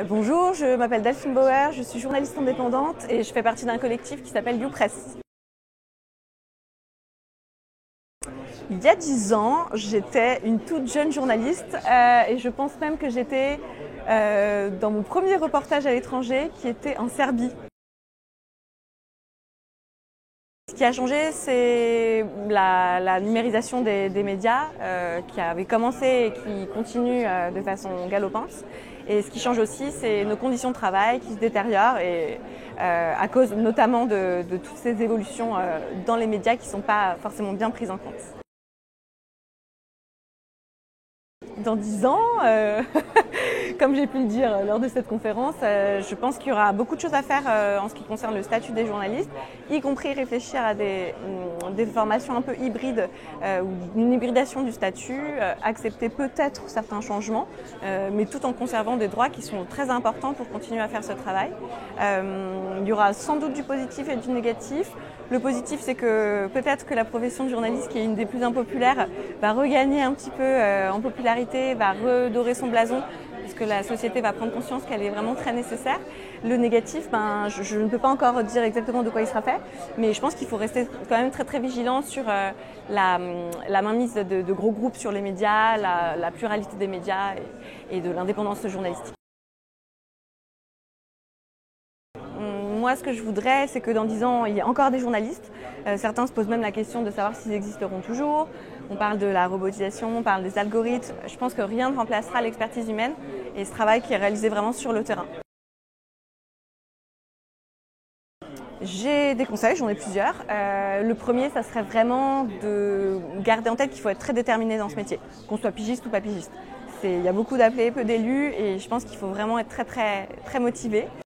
Bonjour, je m'appelle Delphine Bauer, je suis journaliste indépendante et je fais partie d'un collectif qui s'appelle YouPress. Il y a 10 ans, j'étais une toute jeune journaliste et je pense même que j'étais dans mon premier reportage à l'étranger qui était en Serbie. Ce qui a changé, c'est la numérisation des médias qui avait commencé et qui continue de façon galopante. Et ce qui change aussi, c'est nos conditions de travail qui se détériorent et à cause notamment de toutes ces évolutions dans les médias qui ne sont pas forcément bien prises en compte. Dans 10 ans, comme j'ai pu le dire lors de cette conférence, je pense qu'il y aura beaucoup de choses à faire en ce qui concerne le statut des journalistes, y compris réfléchir à des formations un peu hybrides ou une hybridation du statut, accepter peut-être certains changements, mais tout en conservant des droits qui sont très importants pour continuer à faire ce travail. Il y aura sans doute du positif et du négatif. Le positif, c'est que peut-être que la profession de journaliste, qui est une des plus impopulaires, va regagner un petit peu en popularité, va redorer son blason, parce que la société va prendre conscience qu'elle est vraiment très nécessaire. Le négatif, je ne peux pas encore dire exactement de quoi il sera fait, mais je pense qu'il faut rester quand même très très vigilant sur la mainmise de gros groupes sur les médias, la pluralité des médias et de l'indépendance journalistique. Moi, ce que je voudrais, c'est que dans 10 ans, il y ait encore des journalistes. Certains se posent même la question de savoir s'ils existeront toujours. On parle de la robotisation, on parle des algorithmes. Je pense que rien ne remplacera l'expertise humaine et ce travail qui est réalisé vraiment sur le terrain. J'ai des conseils, j'en ai plusieurs. Le premier, ça serait vraiment de garder en tête qu'il faut être très déterminé dans ce métier, qu'on soit pigiste ou pas pigiste. Il y a beaucoup d'appelés, peu d'élus et je pense qu'il faut vraiment être très motivé.